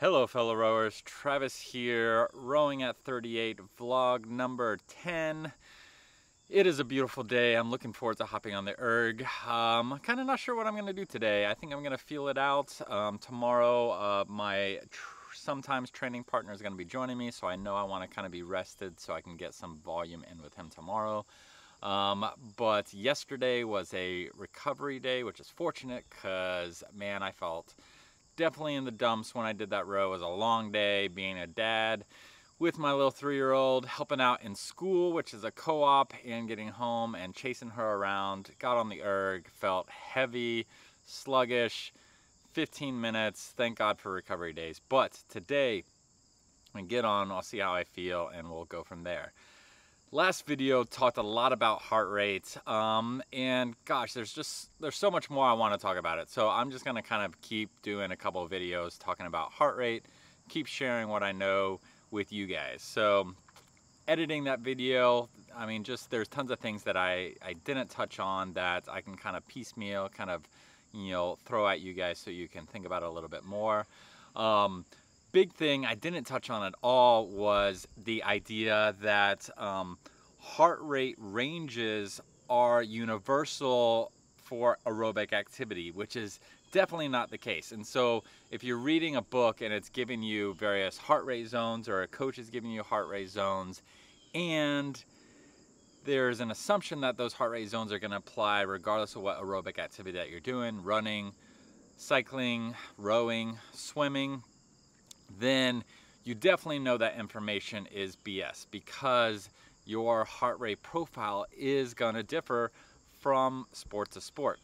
Hello fellow rowers, Travis here, rowing at 38, vlog number 10. It is a beautiful day. I'm looking forward to hopping on the erg. Kind of not sure what I'm going to do today. I think I'm going to feel it out. Tomorrow my sometimes training partner is going to be joining me, so I know I want to kind of be rested so I can get some volume in with him tomorrow. But yesterday was a recovery day, which is fortunate because, man, I felt definitely in the dumps when I did that row. It was a long day being a dad with my little 3-year-old, helping out in school, which is a co-op, and getting home and chasing her around. Got on the erg, felt heavy, sluggish, 15 minutes. Thank God for recovery days. But today, when I get on, I'll see how I feel and we'll go from there. Last video talked a lot about heart rate, and gosh, there's so much more I want to talk about it. So I'm just gonna kind of keep doing a couple of videos talking about heart rate, keep sharing what I know with you guys. So editing that video, I mean, just there's tons of things that I didn't touch on that I can kind of piecemeal, kind of, throw at you guys so you can think about it a little bit more. Big thing I didn't touch on at all was the idea that heart rate ranges are universal for aerobic activity, which is definitely not the case. And so if you're reading a book and it's giving you various heart rate zones, or a coach is giving you heart rate zones, and there's an assumption that those heart rate zones are going to apply regardless of what aerobic activity that you're doing, running, cycling, rowing, swimming, then you definitely know that information is BS, because your heart rate profile is going to differ from sport to sport.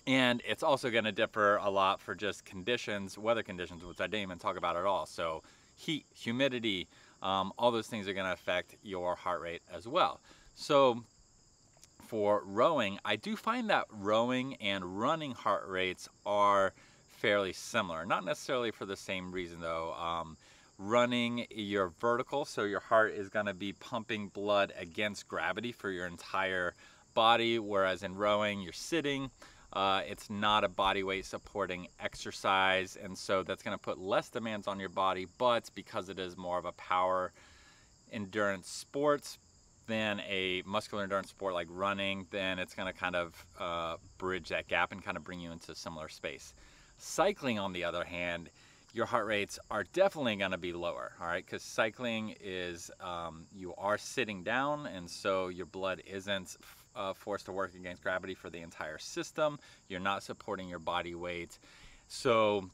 And it's also going to differ a lot for just conditions, weather conditions, which I didn't even talk about at all. So heat, humidity, all those things are going to affect your heart rate as well. So for rowing, I do find that rowing and running heart rates are fairly similar. Not necessarily for the same reason though. Running, you're vertical, so your heart is going to be pumping blood against gravity for your entire body, whereas in rowing, you're sitting. It's not a body weight supporting exercise, and so that's going to put less demands on your body, but because it is more of a power endurance sport than a muscular endurance sport like running, then it's going to kind of bridge that gap and kind of bring you into a similar space. Cycling, on the other hand, your heart rates are definitely going to be lower, all right? Because cycling is, you are sitting down, and so your blood isn't forced to work against gravity for the entire system. You're not supporting your body weight. So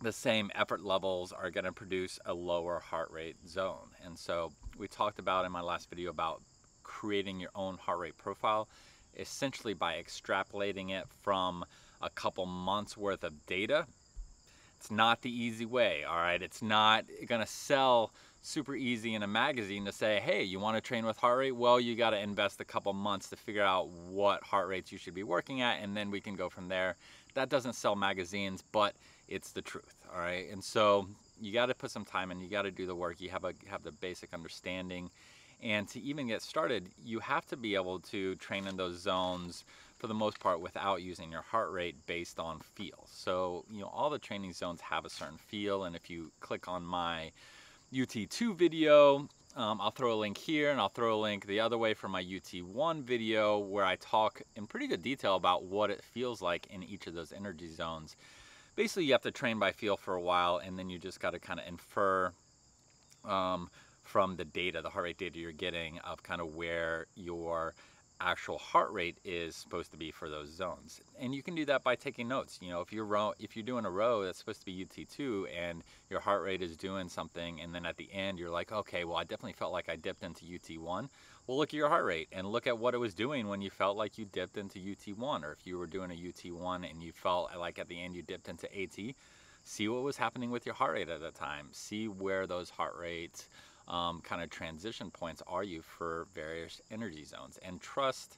the same effort levels are going to produce a lower heart rate zone. And so we talked about in my last video about creating your own heart rate profile, essentially by extrapolating it from a couple months worth of data. It's not the easy way, all right? It's not gonna sell super easy in a magazine to say, hey, you wanna train with heart rate? Well, you gotta invest a couple months to figure out what heart rates you should be working at, and then we can go from there. That doesn't sell magazines, but it's the truth, all right? And so you gotta put some time in, you gotta do the work, you have the basic understanding. And to even get started, you have to be able to train in those zones for the most part without using your heart rate based on feel. So, all the training zones have a certain feel, and if you click on my UT2 video, I'll throw a link here, and I'll throw a link the other way for my UT1 video, where I talk in pretty good detail about what it feels like in each of those energy zones. Basically, you have to train by feel for a while, and then you just got to kind of infer from the data, the heart rate data you're getting, of kind of where your actual heart rate is supposed to be for those zones. And you can do that by taking notes. If you're doing a row that's supposed to be UT2 and your heart rate is doing something, and then at the end you're like, okay, well, I definitely felt like I dipped into UT1. Well, look at your heart rate and look at what it was doing when you felt like you dipped into UT1, or if you were doing a UT1 and you felt like at the end you dipped into AT, see what was happening with your heart rate at the time. See where those heart rates kind of transition points are you for various energy zones, and trust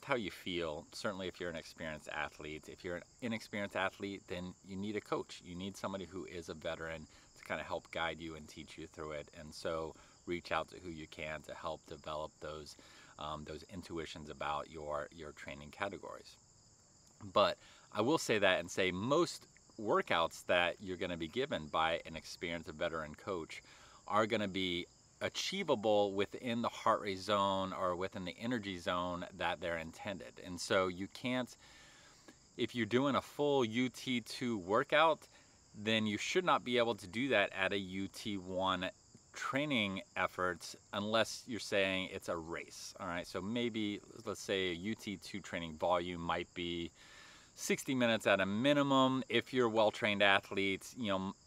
how you feel. Certainly if you're an experienced athlete. If you're an inexperienced athlete, then you need a coach. You need somebody who is a veteran to kind of help guide you and teach you through it. And so reach out to who you can to help develop those intuitions about your training categories. But I will say that and say most workouts that you're going to be given by an experienced veteran coach are going to be achievable within the heart rate zone or within the energy zone that they're intended. And so you can't, if you're doing a full UT2 workout, then you should not be able to do that at a UT1 training efforts unless you're saying it's a race. All right, so maybe let's say a UT2 training volume might be 60 minutes at a minimum if you're well-trained athletes,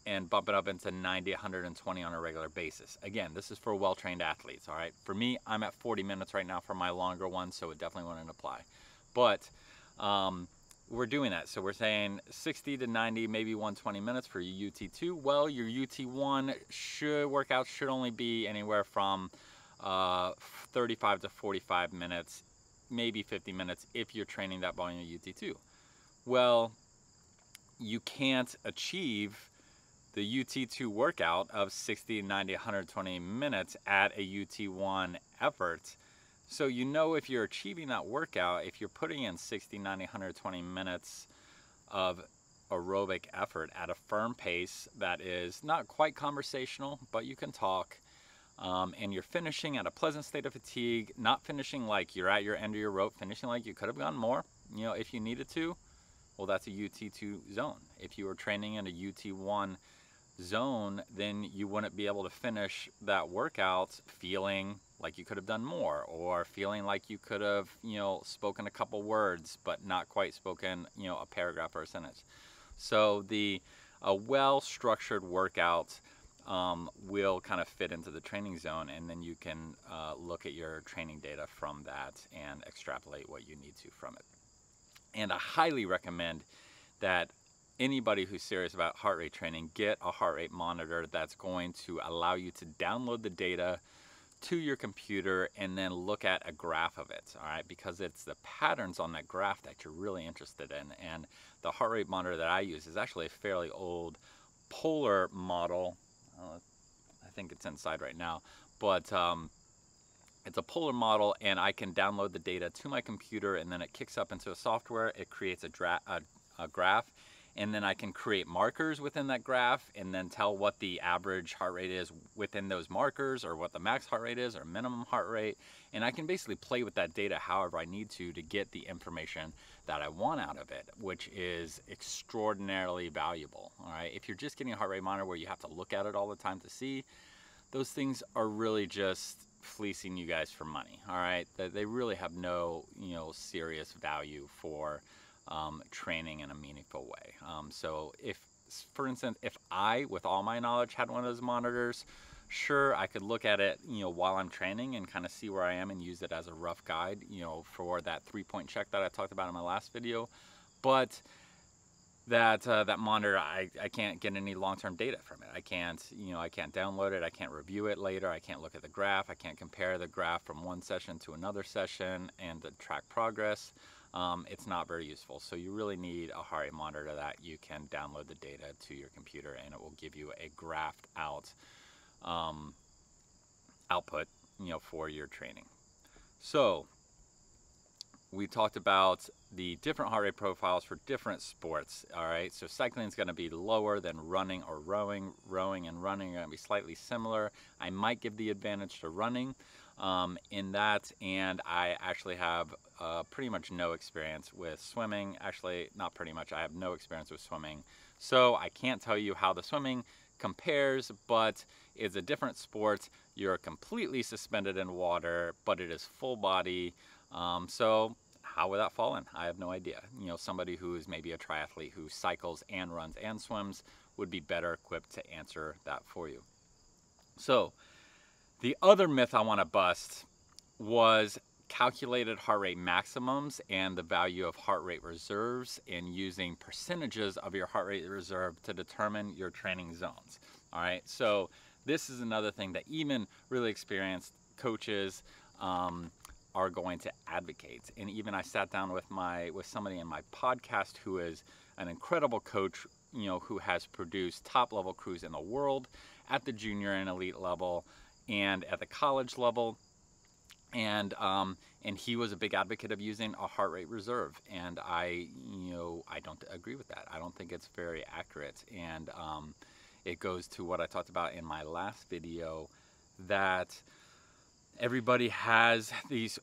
and bump it up into 90, 120 on a regular basis. Again, this is for well-trained athletes, all right? For me, I'm at 40 minutes right now for my longer one, so it definitely wouldn't apply. But we're doing that. So we're saying 60 to 90, maybe 120 minutes for your UT2. Well, your UT1 workout should only be anywhere from 35 to 45 minutes, maybe 50 minutes if you're training that volume of UT2. Well, you can't achieve the UT2 workout of 60, 90, 120 minutes at a UT1 effort. So if you're achieving that workout, if you're putting in 60, 90, 120 minutes of aerobic effort at a firm pace that is not quite conversational, but you can talk, and you're finishing at a pleasant state of fatigue, not finishing like you're at your end of your rope, finishing like you could have gone more, if you needed to, well, that's a UT2 zone. If you were training in a UT1 zone, then you wouldn't be able to finish that workout feeling like you could have done more, or feeling like you could have, spoken a couple words, but not quite spoken, a paragraph or a sentence. So a well-structured workout will kind of fit into the training zone, and then you can look at your training data from that and extrapolate what you need to from it. And I highly recommend that anybody who's serious about heart rate training get a heart rate monitor that's going to allow you to download the data to your computer and then look at a graph of it, all right? Because it's the patterns on that graph that you're really interested in. And the heart rate monitor that I use is actually a fairly old polar model. I think it's inside right now, but it's a polar model, and I can download the data to my computer, and then it kicks up into a software. It creates a graph, and then I can create markers within that graph and then tell what the average heart rate is within those markers, or what the max heart rate is, or minimum heart rate. And I can basically play with that data however I need to get the information that I want out of it, which is extraordinarily valuable. All right, if you're just getting a heart rate monitor where you have to look at it all the time to see, those things are really just fleecing you guys for money. All right, they really have no serious value for training in a meaningful way. So if, for instance, if I, with all my knowledge, had one of those monitors, sure, I could look at it while I'm training and kind of see where I am and use it as a rough guide for that 3-point check that I talked about in my last video. But that monitor, I can't get any long-term data from it. I can't download it. I can't review it later. I can't look at the graph. I can't compare the graph from one session to another session and to track progress. It's not very useful. So you really need a heart rate monitor that you can download the data to your computer, and it will give you a graphed out output for your training. So we talked about the different heart rate profiles for different sports. All right, so cycling is going to be lower than running or rowing. Rowing and running are going to be slightly similar. I might give the advantage to running in that, and I actually have pretty much no experience with swimming. Actually, not pretty much, I have no experience with swimming. So I can't tell you how the swimming compares, but it's a different sport. You're completely suspended in water, but it is full body. So how would that fall in? I have no idea. Somebody who is maybe a triathlete who cycles and runs and swims would be better equipped to answer that for you. So the other myth I want to bust was calculated heart rate maximums and the value of heart rate reserves, and using percentages of your heart rate reserve to determine your training zones. All right, so this is another thing that even really experienced coaches are going to advocate. And even I sat down with somebody in my podcast who is an incredible coach, who has produced top level crews in the world at the junior and elite level and at the college level. And And he was a big advocate of using a heart rate reserve, and I don't agree with that. I don't think it's very accurate, and it goes to what I talked about in my last video, that everybody has these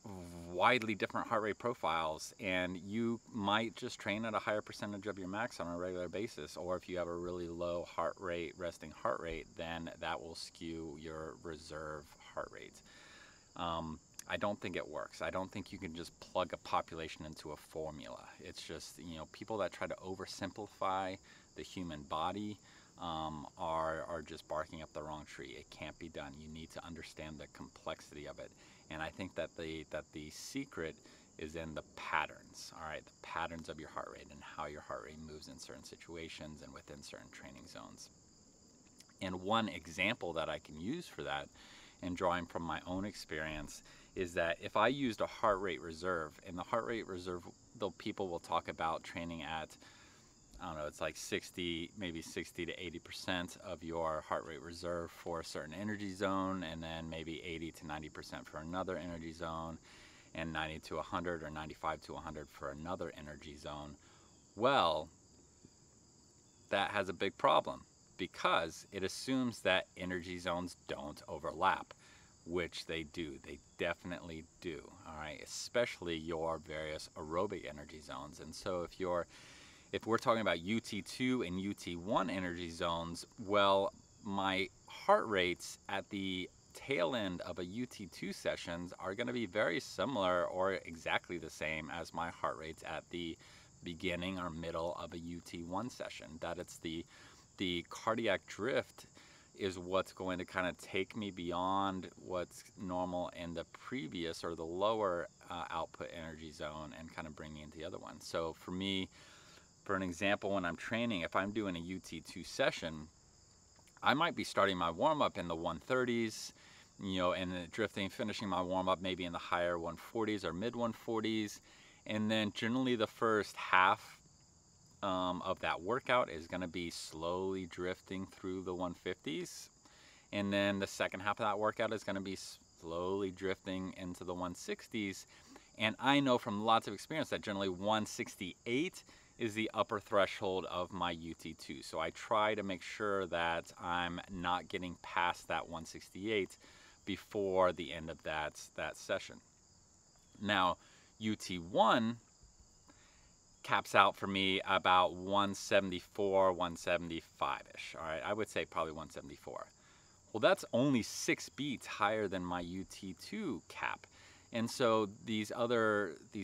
widely different heart rate profiles, and you might just train at a higher percentage of your max on a regular basis, or if you have a really low heart rate, resting heart rate, then that will skew your reserve heart rate. I don't think it works. I don't think you can just plug a population into a formula. It's just, people that try to oversimplify the human body are just barking up the wrong tree. It can't be done. You need to understand the complexity of it. And I think that the secret is in the patterns, all right? The patterns of your heart rate and how your heart rate moves in certain situations and within certain training zones. And one example that I can use for that, and drawing from my own experience, is that if I used a heart rate reserve, and the heart rate reserve, though people will talk about training at, I don't know, it's like 60, maybe 60 to 80% of your heart rate reserve for a certain energy zone, and then maybe 80 to 90% for another energy zone, and 90 to 100 or 95 to 100 for another energy zone. Well, that has a big problem, because it assumes that energy zones don't overlap, which they do. They definitely do, all right? Especially your various aerobic energy zones. And so if we're talking about UT2 and UT1 energy zones, well, my heart rates at the tail end of a UT2 sessions are going to be very similar or exactly the same as my heart rates at the beginning or middle of a UT1 session. That it's the cardiac drift is what's going to kind of take me beyond what's normal in the previous or the lower output energy zone and kind of bring me into the other one. So for me, for an example, when I'm training, if I'm doing a UT2 session, I might be starting my warm-up in the 130s, and then drifting, finishing my warm-up maybe in the higher 140s or mid 140s. And then generally the first half of that workout is going to be slowly drifting through the 150s. And then the second half of that workout is going to be slowly drifting into the 160s. And I know from lots of experience that generally 168 is the upper threshold of my UT2. So I try to make sure that I'm not getting past that 168 before the end of that session. Now, UT1 caps out for me about 174, 175-ish. All right, I would say probably 174. Well, that's only 6 beats higher than my UT2 cap. And so these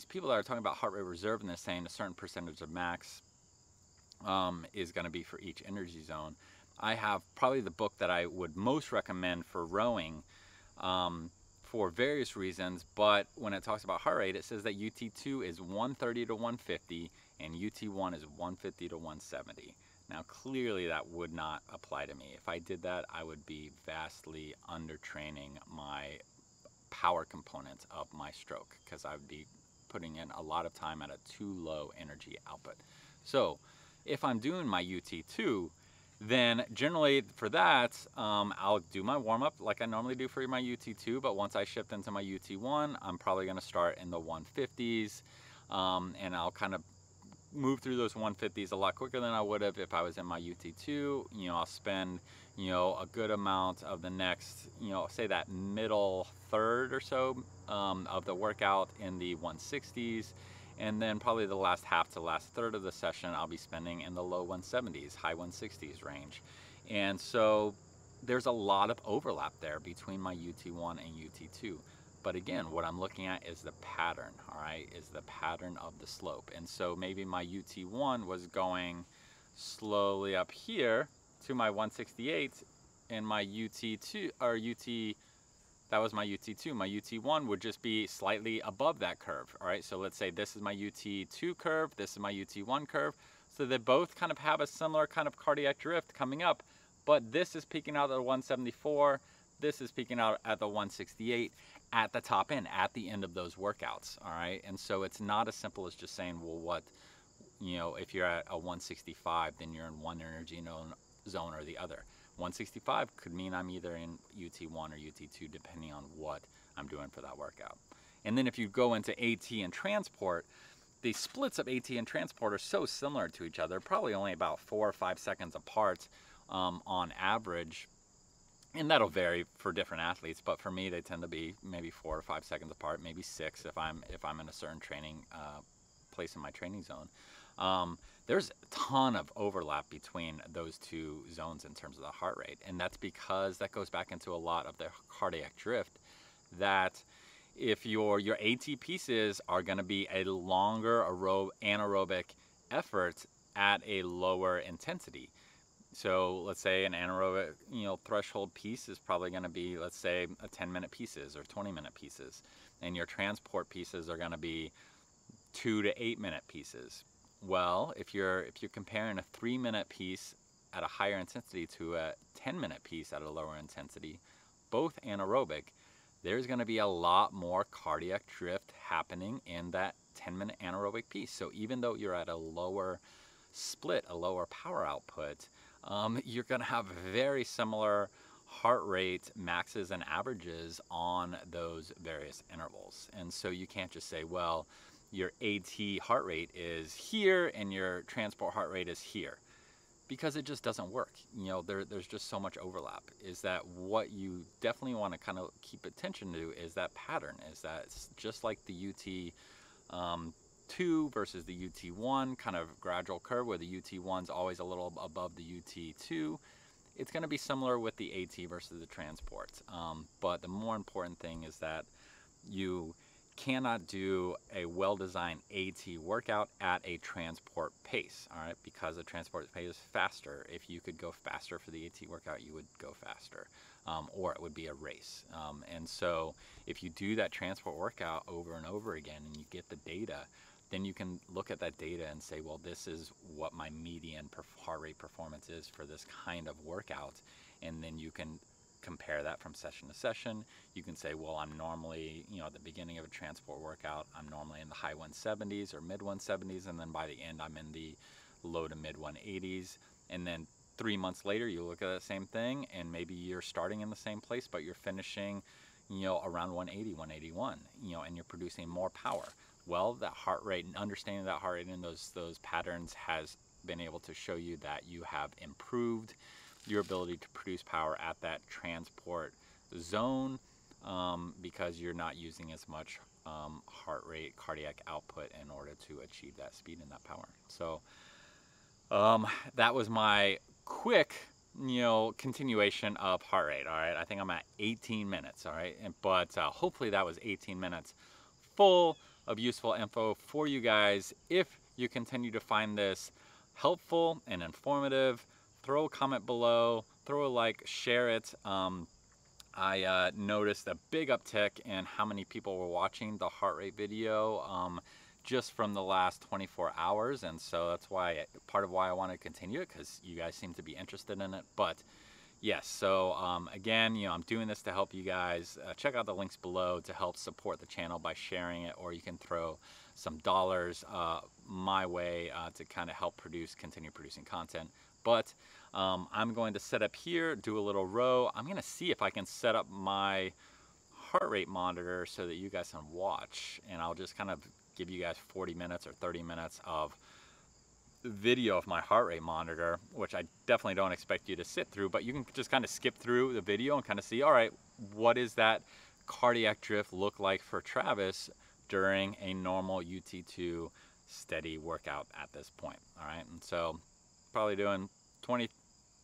people that are talking about heart rate reserve, and they're saying a certain percentage of max is going to be for each energy zone. I have probably the book that I would most recommend for rowing for various reasons, but when it talks about heart rate, it says that UT2 is 130 to 150 and UT1 is 150 to 170. Now, clearly that would not apply to me. If I did that, I would be vastly undertraining my power component of my stroke, because I would be putting in a lot of time at a too low energy output. So if I'm doing my UT2, then generally for that, I'll do my warm-up like I normally do for my UT2, but once I shift into my UT1, I'm probably going to start in the 150s, and I'll kind of move through those 150s a lot quicker than I would have if I was in my UT2. I'll spend, a good amount of the next, say that middle third or so of the workout in the 160s. And then probably the last half to last third of the session, I'll be spending in the low 170s, high 160s range. And so there's a lot of overlap there between my UT1 and UT2. But again, what I'm looking at is the pattern, all right, is the pattern of the slope. And so maybe my UT1 was going slowly up here to my 168, and my UT2, or that was my UT2. My UT1 would just be slightly above that curve, all right? So let's say this is my UT2 curve, this is my UT1 curve. So they both kind of have a similar kind of cardiac drift coming up, but this is peaking out at the 174, this is peaking out at the 168 at the top end, at the end of those workouts, all right? And so it's not as simple as just saying, well, what, if you're at a 165, then you're in one energy zone or the other. 165 could mean I'm either in UT1 or UT2 depending on what I'm doing for that workout. And then if you go into AT and transport, the splits of AT and transport are so similar to each other, probably only about 4 or 5 seconds apart on average. And that'll vary for different athletes, but for me, they tend to be maybe 4 or 5 seconds apart, maybe 6 if I'm in a certain training place in my training zone. There's a ton of overlap between those two zones in terms of the heart rate, and that's because that goes back into a lot of the cardiac drift. That if your AT pieces are going to be a longer anaerobic effort at a lower intensity. So let's say an anaerobic threshold piece is probably going to be, let's say, a 10-minute pieces or 20-minute pieces, and your transport pieces are going to be 2 to 8-minute pieces. Well, if you're comparing a 3-minute piece at a higher intensity to a 10-minute piece at a lower intensity, both anaerobic, there's going to be a lot more cardiac drift happening in that 10-minute anaerobic piece. So even though you're at a lower split, a lower power output, you're going to have very similar heart rate maxes and averages on those various intervals. And so you can't just say, well, your AT heart rate is here and your transport heart rate is here, because it just doesn't work. There's just so much overlap. Is that what you definitely want to kind of keep attention to, is that pattern, is that it's just like the UT 2 versus the UT1 kind of gradual curve, where the UT1's always a little above the UT2. It's going to be similar with the AT versus the transport. But the more important thing is that you cannot do a well-designed AT workout at a transport pace, all right? Because a transport pace is faster. If you could go faster for the AT workout, you would go faster, or it would be a race. And so if you do that transport workout over and over again and you get the data, then you can look at that data and say, well, this is what my median heart rate performance is for this kind of workout. And then you can compare that from session to session. You can say, well, I'm normally, at the beginning of a transport workout, I'm normally in the high 170s or mid 170s, and then by the end, I'm in the low to mid 180s. And then 3 months later, you look at the same thing, and maybe you're starting in the same place, but you're finishing, around 180, 181, and you're producing more power. Well, that heart rate, and understanding that heart rate and those patterns has been able to show you that you have improved your ability to produce power at that transport zone, because you're not using as much heart rate, cardiac output in order to achieve that speed and that power. So that was my quick, continuation of heart rate. All right, I think I'm at 18 minutes. All right, but hopefully that was 18 minutes full of useful info for you guys. If you continue to find this helpful and informative, throw a comment below, throw a like, share it. I noticed a big uptick in how many people were watching the heart rate video just from the last 24 hours. And so that's why, part of why I want to continue it, because you guys seem to be interested in it. But yes, so again, I'm doing this to help you guys. Check out the links below to help support the channel by sharing it, or you can throw some dollars my way to kind of help continue producing content. But I'm going to set up here, do a little row. I'm going to see if I can set up my heart rate monitor so that you guys can watch, and I'll just kind of give you guys 40 minutes or 30 minutes of video of my heart rate monitor, which I definitely don't expect you to sit through, but you can just kind of skip through the video and kind of see, all right, what does that cardiac drift look like for Travis during a normal UT2 steady workout at this point. All right, and so probably doing 20,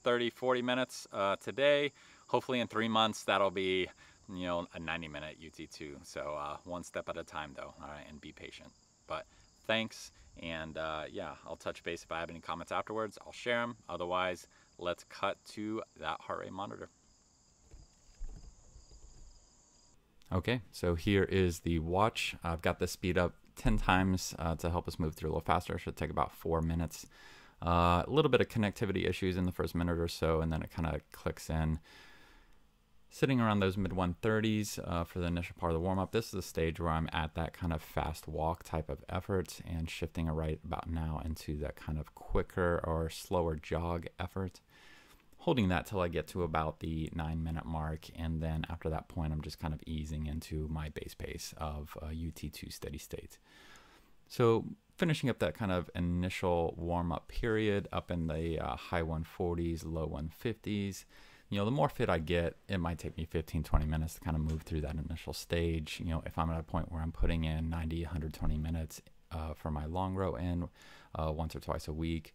30, 40 minutes today. Hopefully in 3 months that'll be a 90-minute UT2. So one step at a time though, all right, and be patient. But thanks, and yeah, I'll touch base if I have any comments afterwards. I'll share them. Otherwise, let's cut to that heart rate monitor. Okay, so here is the watch. I've got the speed up 10 times to help us move through a little faster. It should take about 4 minutes. A little bit of connectivity issues in the first minute or so, and then it kind of clicks in. Sitting around those mid 130s for the initial part of the warm-up. This is the stage where I'm at that kind of fast walk type of effort, and shifting right about now into that kind of quicker or slower jog effort. holding that till I get to about the 9-minute mark. And then after that point, I'm just kind of easing into my base pace of UT2 steady state. So finishing up that kind of initial warm-up period up in the high 140s, low 150s. You know, the more fit I get, it might take me 15-20 minutes to kind of move through that initial stage. You know, if I'm at a point where I'm putting in 90-120 minutes for my long row in once or twice a week,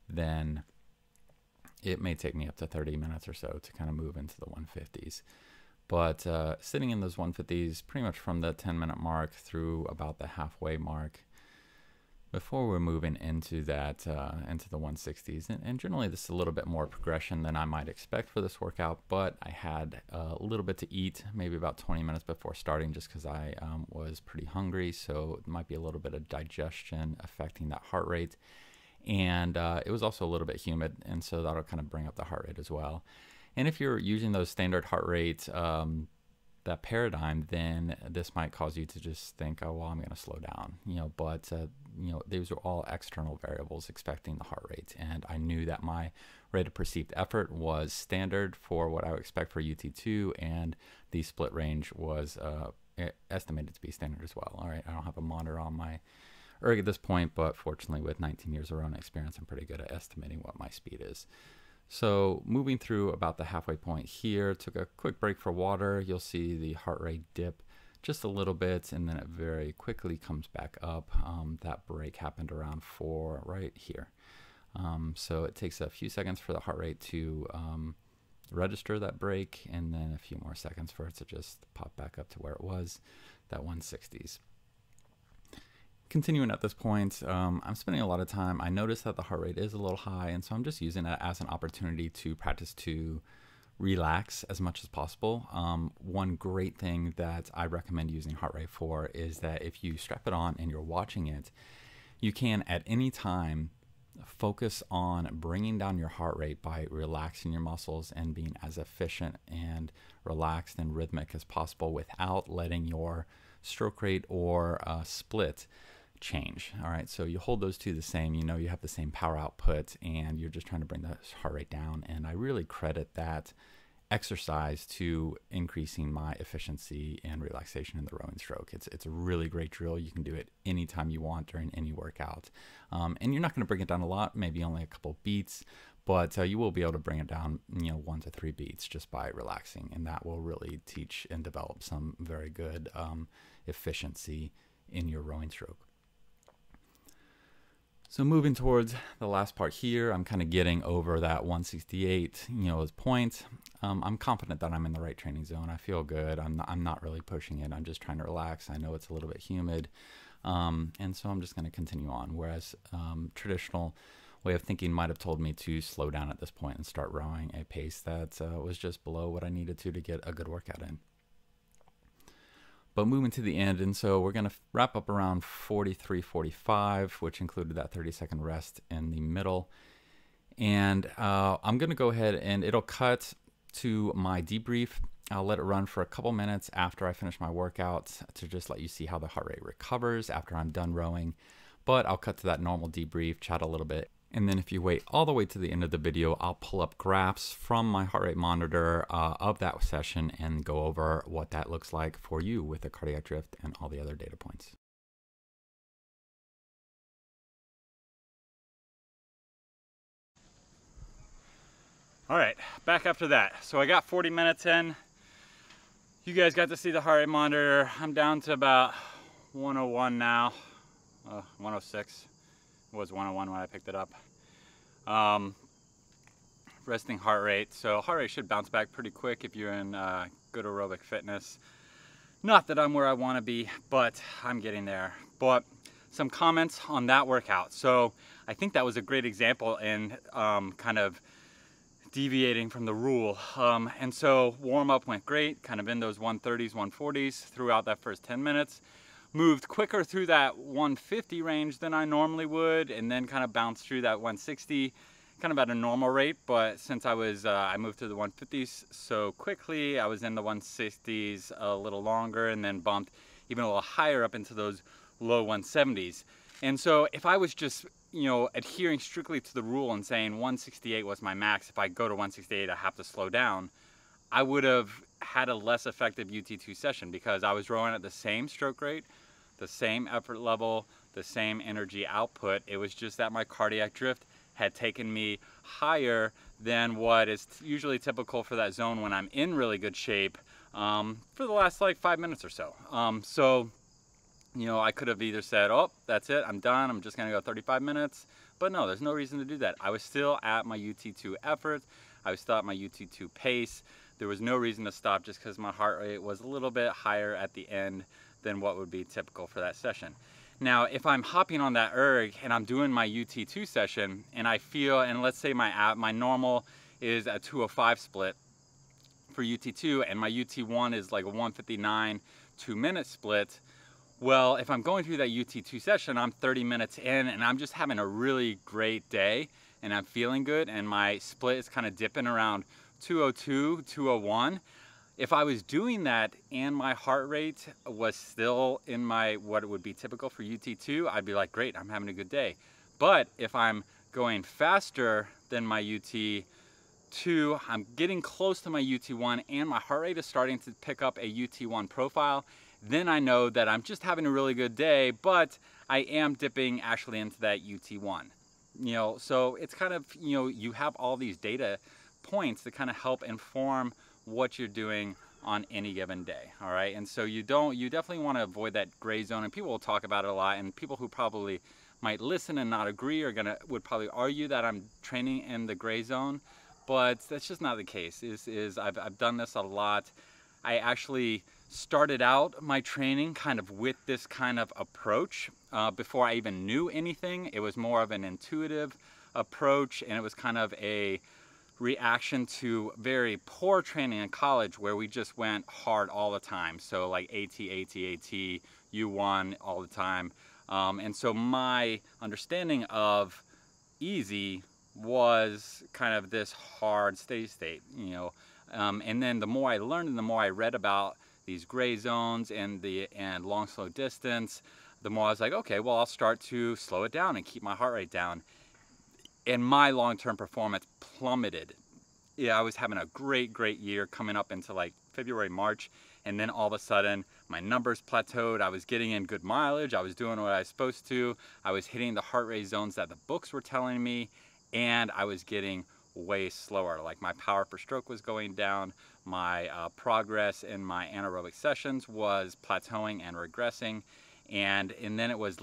then it may take me up to 30 minutes or so to kind of move into the 150s. But sitting in those 150s pretty much from the 10-minute mark through about the halfway mark before we're moving into that into the 160s. And generally this is a little bit more progression than I might expect for this workout, but I had a little bit to eat, maybe about 20 minutes before starting, just because I was pretty hungry, so it might be a little bit of digestion affecting that heart rate. And it was also a little bit humid, and so that'll kind of bring up the heart rate as well. And if you're using those standard heart rates, that paradigm, then this might cause you to just think, oh, well, I'm going to slow down, but these are all external variables affecting the heart rate. And I knew that my rate of perceived effort was standard for what I would expect for UT2, and the split range was estimated to be standard as well. All right, I don't have a monitor on my erg at this point, but fortunately with 19 years of running experience, I'm pretty good at estimating what my speed is. So moving through about the halfway point here, took a quick break for water. You'll see the heart rate dip just a little bit, and then it very quickly comes back up. That break happened around 4 right here. So it takes a few seconds for the heart rate to register that break, and then a few more seconds for it to just pop back up to where it was, that 160s. Continuing at this point, I'm spending a lot of time. I noticed that the heart rate is a little high, and so I'm just using it as an opportunity to practice to relax as much as possible. One great thing that I recommend using heart rate for is that if you strap it on and you're watching it, you can at any time focus on bringing down your heart rate by relaxing your muscles and being as efficient and relaxed and rhythmic as possible without letting your stroke rate or split change. All right, so you hold those two the same, you have the same power output, and you're just trying to bring the heart rate down. And I really credit that exercise to increasing my efficiency and relaxation in the rowing stroke. It's a really great drill. You can do it anytime you want during any workout, and you're not going to bring it down a lot, maybe only a couple beats, but you will be able to bring it down 1 to 3 beats just by relaxing, and that will really teach and develop some very good efficiency in your rowing stroke. So moving towards the last part here, I'm kind of getting over that 168, point. I'm confident that I'm in the right training zone. I feel good. I'm not really pushing it. I'm just trying to relax. I know it's a little bit humid, and so I'm just going to continue on. Whereas traditional way of thinking might have told me to slow down at this point and start rowing a pace that was just below what I needed to get a good workout in. But moving to the end, and so we're going to wrap up around 43-45, which included that 30-second rest in the middle. And I'm going to go ahead and it'll cut to my debrief. I'll let it run for a couple minutes after I finish my workout to just let you see how the heart rate recovers after I'm done rowing. But I'll cut to that normal debrief, chat a little bit. And then if you wait all the way to the end of the video, I'll pull up graphs from my heart rate monitor of that session and go over what that looks like for you with the cardiac drift and all the other data points. All right, back after that. So I got 40 minutes in. You guys got to see the heart rate monitor. I'm down to about 101 now, 106. It was 101 when I picked it up. Resting heart rate. So heart rate should bounce back pretty quick if you're in good aerobic fitness. Not that I'm where I want to be, but I'm getting there. But some comments on that workout. So I think that was a great example in kind of deviating from the rule. And so warm up went great, kind of in those 130s, 140s throughout that first 10 minutes. Moved quicker through that 150 range than I normally would, and then kind of bounced through that 160 kind of at a normal rate. But since I moved to the 150s so quickly, I was in the 160s a little longer, and then bumped even a little higher up into those low 170s. And so if I was just adhering strictly to the rule and saying 168 was my max. If I go to 168, I have to slow down. I would have had a less effective UT2 session because I was rowing at the same stroke rate, the same effort level, the same energy output. It was just that my cardiac drift had taken me higher than what is usually typical for that zone when I'm in really good shape for the last like 5 minutes or so. I could have either said, oh, that's it, I'm done, I'm just gonna go 35 minutes. But no, there's no reason to do that. I was still at my UT2 effort. I was still at my UT2 pace. There was no reason to stop just because my heart rate was a little bit higher at the end than what would be typical for that session. Now, if I'm hopping on that erg and I'm doing my UT2 session and I feel, and let's say my normal is a 205 split for UT2 and my UT1 is like a 159 2-minute split, well, if I'm going through that UT2 session, I'm 30 minutes in and I'm just having a really great day and I'm feeling good and my split is kind of dipping around 202, 201. If I was doing that and my heart rate was still in my what would be typical for UT2, I'd be like, great, I'm having a good day. But if I'm going faster than my UT2, I'm getting close to my UT1 and my heart rate is starting to pick up a UT1 profile, then I know that I'm just having a really good day, but I am dipping actually into that UT1. So it's kind of, you have all these data points that kind of help inform what you're doing on any given day. All right. And so you definitely want to avoid that gray zone, and people will talk about it a lot, and people who probably might listen and not agree would probably argue that I'm training in the gray zone, but that's just not the case. I've done this a lot. I actually started out my training kind of with this kind of approach before I even knew anything. It was more of an intuitive approach, and it was kind of a reaction to very poor training in college where we just went hard all the time. So like AT, U1 all the time. And so my understanding of easy was kind of this hard steady state, and then the more I learned and the more I read about these gray zones and long slow distance, the more I was like, okay, well, I'll start to slow it down and keep my heart rate down. And my long-term performance plummeted. Yeah, I was having a great year coming up into like February, March, and then all of a sudden my numbers plateaued. I was getting in good mileage. I was doing what I was supposed to. I was hitting the heart rate zones that the books were telling me, and I was getting way slower. Like my power per stroke was going down. My progress in my anaerobic sessions was plateauing and regressing. And then it was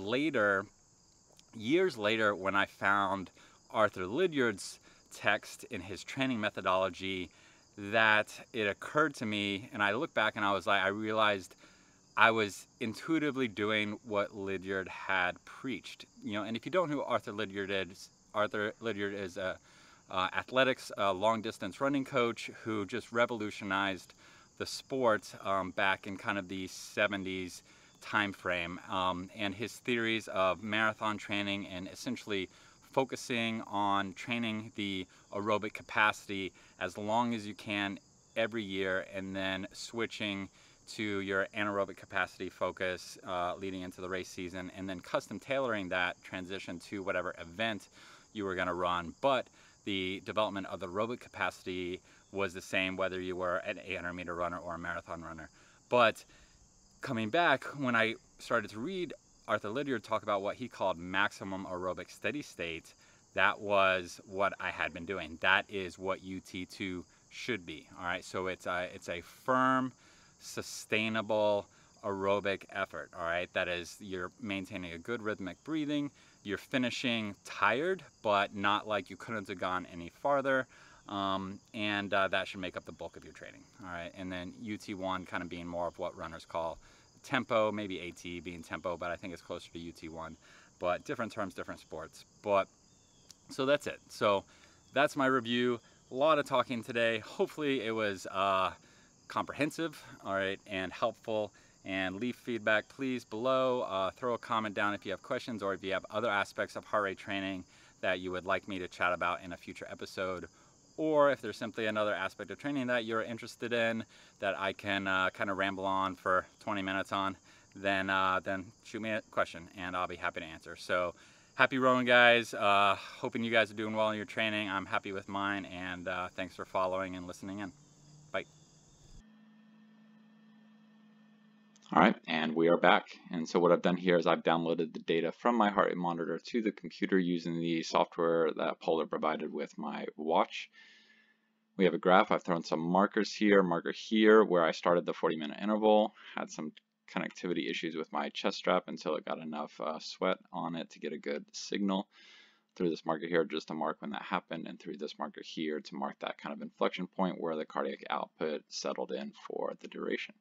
years later, when I found Arthur Lydiard's text in his training methodology, that it occurred to me, and I look back and I realized I was intuitively doing what Lydiard had preached. And if you don't know who Arthur Lydiard is a athletics long distance running coach who just revolutionized the sport back in kind of the 70s time frame, and his theories of marathon training and essentially focusing on training the aerobic capacity as long as you can every year, and then switching to your anaerobic capacity focus leading into the race season, and then custom tailoring that transition to whatever event you were going to run. But the development of the aerobic capacity was the same whether you were an 800-meter runner or a marathon runner. But coming back, when I started to read Arthur Lydiard talk about what he called maximum aerobic steady state, that was what I had been doing. That is what UT2 should be. All right, so it's a firm, sustainable aerobic effort. All right, that is, you're maintaining a good rhythmic breathing. You're finishing tired, but not like you couldn't have gone any farther. And that should make up the bulk of your training. All right, and then UT1 kind of being more of what runners call tempo, maybe AT being tempo, but I think it's closer to UT1. But different terms, different sports. But so that's it. So that's my review. A lot of talking today. Hopefully it was comprehensive, all right, and helpful. And leave feedback, please, below. Throw a comment down if you have questions, or if you have other aspects of heart rate training that you would like me to chat about in a future episode. Or if there's simply another aspect of training that you're interested in that I can kind of ramble on for 20 minutes on, then shoot me a question and I'll be happy to answer. So Happy rowing, guys. Hoping you guys are doing well in your training. I'm happy with mine, and thanks for following and listening in. Bye. All right, and we are back. And so what I've done here is I've downloaded the data from my heart rate monitor to the computer using the software that Polar provided with my watch. We have a graph. I've thrown some markers here, marker here, where I started the 40-minute interval, had some connectivity issues with my chest strap until it got enough sweat on it to get a good signal. Through this marker here just to mark when that happened, and through this marker here to mark that kind of inflection point where the cardiac output settled in for the duration.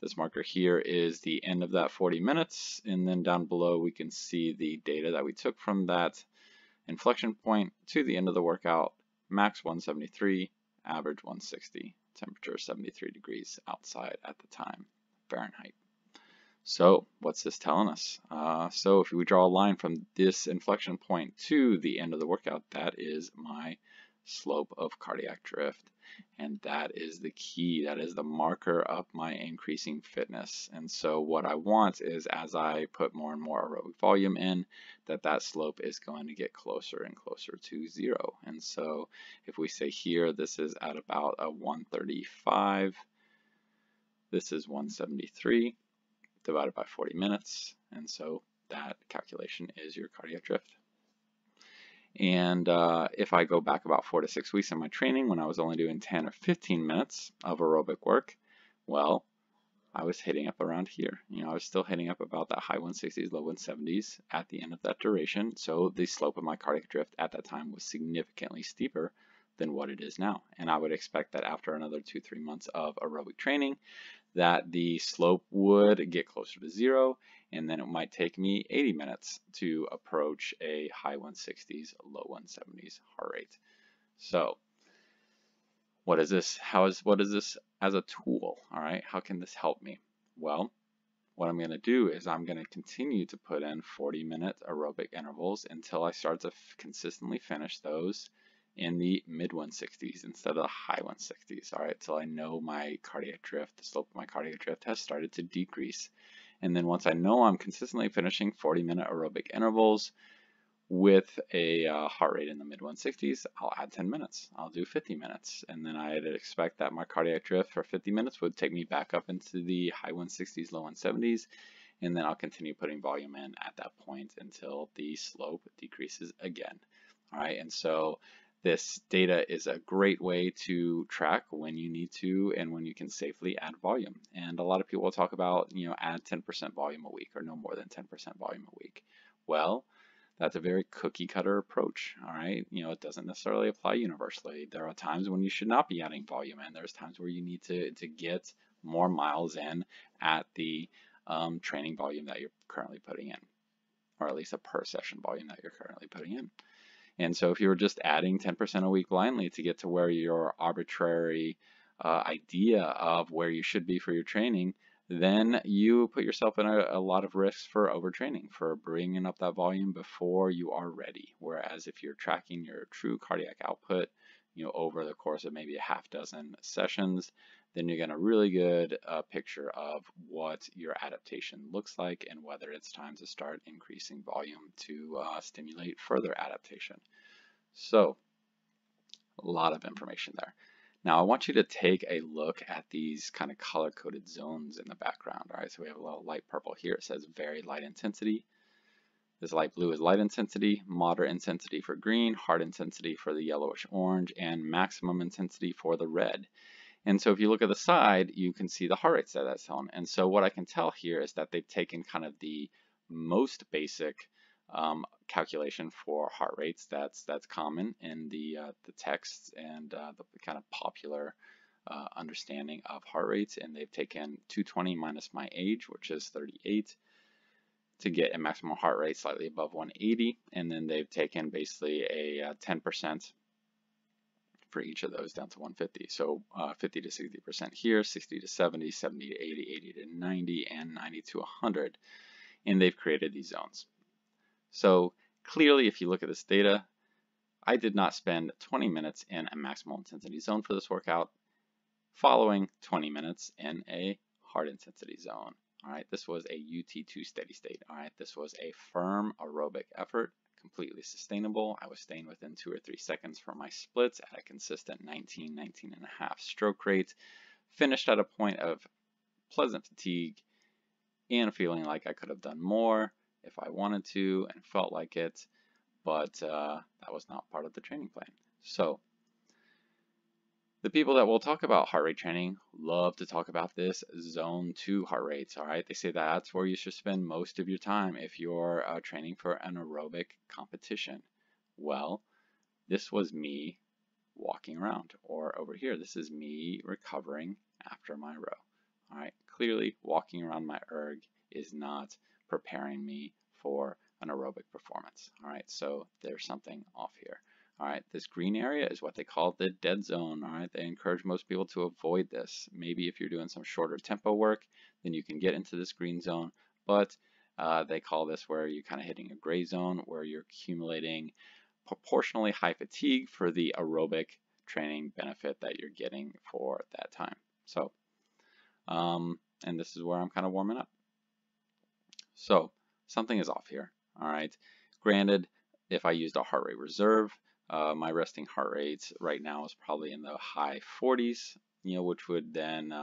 This marker here is the end of that 40 minutes, and then down below we can see the data that we took from that inflection point to the end of the workout. Max 173, average 160, temperature 73 degrees outside at the time, Fahrenheit. So what's this telling us? So if we draw a line from this inflection point to the end of the workout, that is my slope of cardiac drift. And that is the key. That is the marker of my increasing fitness. And so what I want is, as I put more and more aerobic volume in, that slope is going to get closer and closer to 0. And so if we say here, this is at about a 135, this is 173. Divided by 40 minutes, and so that calculation is your cardiac drift. And if I go back about 4 to 6 weeks in my training when I was only doing 10 or 15 minutes of aerobic work, well, I was hitting up around here. I was still hitting up about that high 160s, low 170s at the end of that duration, so the slope of my cardiac drift at that time was significantly steeper than what it is now. And I would expect that after another 2-3 months of aerobic training, that the slope would get closer to 0, and then it might take me 80 minutes to approach a high 160s, low 170s heart rate. So what is this? What is this as a tool? All right, how can this help me? Well, what I'm going to do is I'm going to continue to put in 40-minute aerobic intervals until I start to consistently finish those in the mid 160s instead of the high 160s, all right, till I know my cardiac drift, the slope of my cardiac drift has started to decrease. And then once I know I'm consistently finishing 40-minute aerobic intervals with a heart rate in the mid 160s, I'll add 10 minutes. I'll do 50 minutes. And then I'd expect that my cardiac drift for 50 minutes would take me back up into the high 160s, low 170s. And then I'll continue putting volume in at that point until the slope decreases again. All right, and so this data is a great way to track when you need to and when you can safely add volume. And a lot of people will talk about, add 10% volume a week or no more than 10% volume a week. Well, that's a very cookie cutter approach, all right? It doesn't necessarily apply universally. There are times when you should not be adding volume in. There's times where you need to get more miles in at the training volume that you're currently putting in, or at least a per session volume that you're currently putting in. And so if you were just adding 10% a week blindly to get to where your arbitrary idea of where you should be for your training, then you put yourself in a lot of risks for overtraining, for bringing up that volume before you are ready. Whereas if you're tracking your true cardiac output, over the course of maybe a half dozen sessions, then you get a really good picture of what your adaptation looks like and whether it's time to start increasing volume to stimulate further adaptation. So, a lot of information there. Now I want you to take a look at these kind of color-coded zones in the background. All right, so we have a little light purple here. It says very light intensity. This light blue is light intensity, moderate intensity for green, hard intensity for the yellowish orange, and maximum intensity for the red. And so if you look at the side, you can see the heart rates that that's on. And so what I can tell here is that they've taken kind of the most basic calculation for heart rates that's common in the texts and the kind of popular understanding of heart rates, and they've taken 220 minus my age, which is 38, to get a maximum heart rate slightly above 180, and then they've taken basically a 10% for each of those down to 150. So 50 to 60% here, 60 to 70, 70 to 80, 80 to 90, and 90 to 100, and they've created these zones. So clearly, if you look at this data, I did not spend 20 minutes in a maximal intensity zone for this workout, following 20 minutes in a hard intensity zone. All right, this was a UT2 steady state. All right, this was a firm aerobic effort, completely sustainable. I was staying within 2 or 3 seconds for my splits at a consistent 19 and a half stroke rate. Finished at a point of pleasant fatigue and feeling like I could have done more if I wanted to and felt like it, but that was not part of the training plan. So the people that will talk about heart rate training love to talk about this zone 2 heart rates, all right? They say that's where you should spend most of your time if you're training for an aerobic competition. Well, this was me walking around, or over here, this is me recovering after my row, all right? Clearly, walking around my erg is not preparing me for an aerobic performance, all right? So there's something off here. All right, this green area is what they call the dead zone. All right, they encourage most people to avoid this. Maybe if you're doing some shorter tempo work, then you can get into this green zone, but they call this where you're kind of hitting a gray zone where you're accumulating proportionally high fatigue for the aerobic training benefit that you're getting for that time. So, and this is where I'm kind of warming up. So something is off here. All right, granted, if I used a heart rate reserve, my resting heart rate right now is probably in the high 40s, which would then,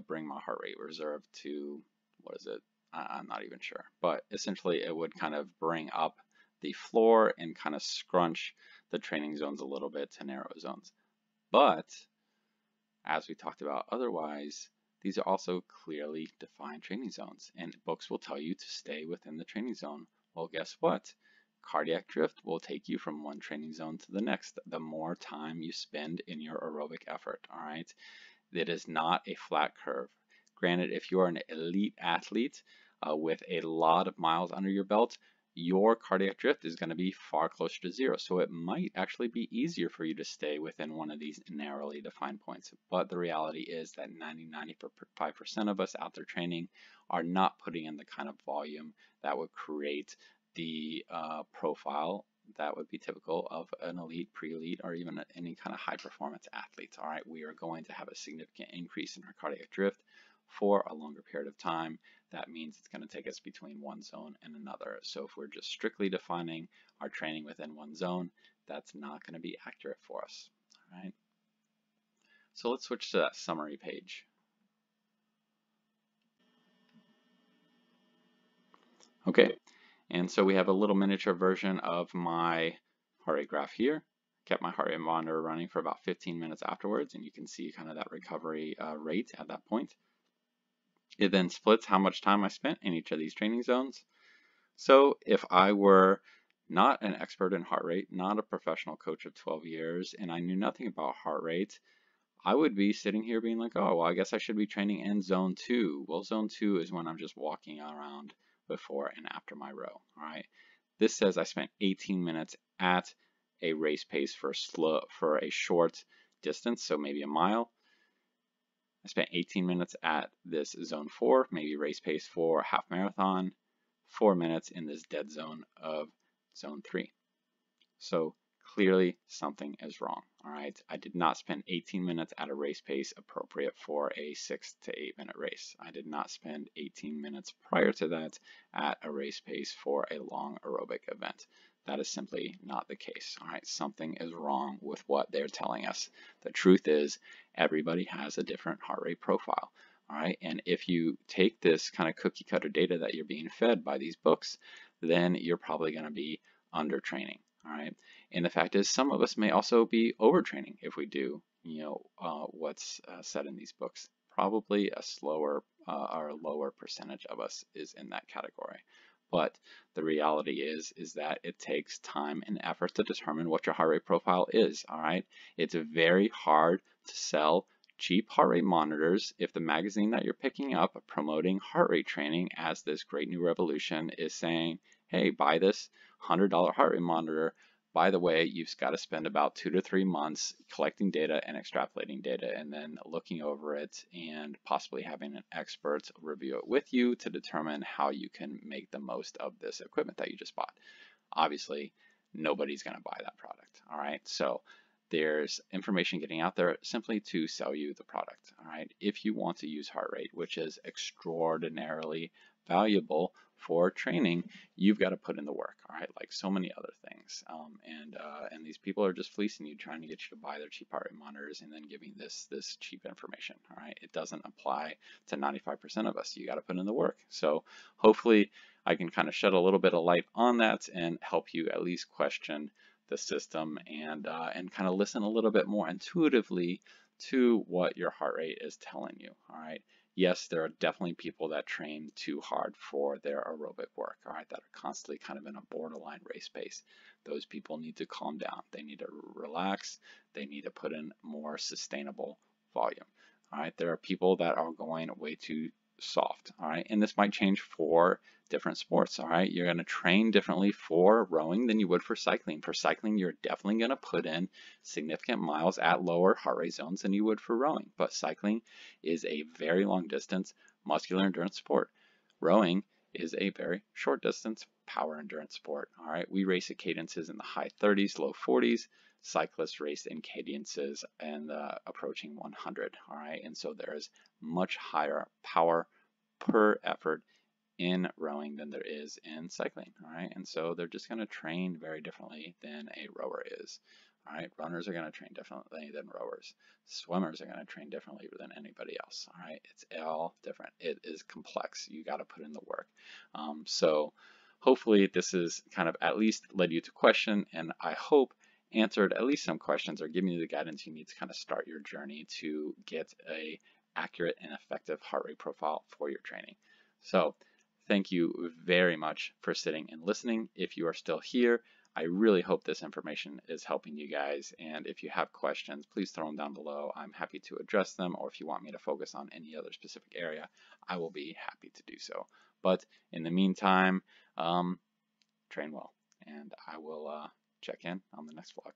bring my heart rate reserve to, what is it? I'm not even sure. But essentially, it would kind of bring up the floor and kind of scrunch the training zones a little bit to narrow zones. But as we talked about otherwise, these are also clearly defined training zones, and books will tell you to stay within the training zone. Well, guess what? Cardiac drift will take you from one training zone to the next the more time you spend in your aerobic effort, all right? It is not a flat curve. Granted, if you are an elite athlete with a lot of miles under your belt, your cardiac drift is going to be far closer to zero. So it might actually be easier for you to stay within one of these narrowly defined points. But the reality is that 90–95% of us out there training are not putting in the kind of volume that would create the profile that would be typical of an elite, pre-elite, or even any kind of high performance athletes. All right, we are going to have a significant increase in our cardiac drift for a longer period of time. That means it's going to take us between one zone and another. So if we're just strictly defining our training within one zone, that's not going to be accurate for us. All right. So let's switch to that summary page. Okay. And so we have a little miniature version of my heart rate graph here. Kept my heart rate monitor running for about 15 minutes afterwards, and you can see kind of that recovery rate at that point. It then splits how much time I spent in each of these training zones. So if I were not an expert in heart rate, not a professional coach of 12 years, and I knew nothing about heart rate, I would be sitting here being like, oh, well, I guess I should be training in zone 2. Well, zone 2 is when I'm just walking around before and after my row, all right? This says I spent 18 minutes at a race pace for a short distance, so maybe a mile. I spent 18 minutes at this zone 4, maybe race pace for a half marathon, 4 minutes in this dead zone of zone 3. So clearly something is wrong, all right? I did not spend 18 minutes at a race pace appropriate for a 6 to 8 minute race. I did not spend 18 minutes prior to that at a race pace for a long aerobic event. That is simply not the case, all right? Something is wrong with what they're telling us. The truth is everybody has a different heart rate profile, all right? And if you take this kind of cookie cutter data that you're being fed by these books, then you're probably going to be under training. All right, and the fact is, some of us may also be overtraining if we do, what's said in these books. Probably a slower or a lower percentage of us is in that category. But the reality is that it takes time and effort to determine what your heart rate profile is. All right, it's very hard to sell cheap heart rate monitors if the magazine that you're picking up promoting heart rate training as this great new revolution is saying, hey, buy this $100 heart rate monitor. By the way, you've got to spend about 2 to 3 months collecting data and extrapolating data and then looking over it and possibly having an expert review it with you to determine how you can make the most of this equipment that you just bought. Obviously, nobody's going to buy that product. All right. So there's information getting out there simply to sell you the product. All right. If you want to use heart rate, which is extraordinarily valuable for training, you've got to put in the work. All right. Like so many other things. And these people are just fleecing you, trying to get you to buy their cheap heart rate monitors and then giving this cheap information. All right. It doesn't apply to 95% of us. You got to put in the work. So hopefully I can kind of shed a little bit of light on that and help you at least question the system and kind of listen a little bit more intuitively to what your heart rate is telling you. All right. Yes, there are definitely people that train too hard for their aerobic work. All right, that are constantly kind of in a borderline race pace. Those people need to calm down. They need to relax. They need to put in more sustainable volume. All right, there are people that are going way too soft. All right, and this might change for different sports. All right, you're going to train differently for rowing than you would for cycling. For cycling, you're definitely going to put in significant miles at lower heart rate zones than you would for rowing. But cycling is a very long distance muscular endurance sport. Rowing is a very short distance power endurance sport. All right, we race at cadences in the high 30s, low 40s. Cyclists race in cadences and approaching 100. All right, and so there is much higher power per effort in rowing than there is in cycling. All right, and so they're just going to train very differently than a rower is. All right, runners are going to train differently than rowers. Swimmers are going to train differently than anybody else. All right, it's all different. It is complex. You got to put in the work. So hopefully this is kind of at least led you to question, and I hope answered at least some questions or given you the guidance you need to kind of start your journey to get a accurate and effective heart rate profile for your training. So thank you very much for sitting and listening. If you are still here, I really hope this information is helping you guys. And if you have questions, please throw them down below. I'm happy to address them. Or if you want me to focus on any other specific area, I will be happy to do so. But in the meantime, train well. And I will check in on the next vlog.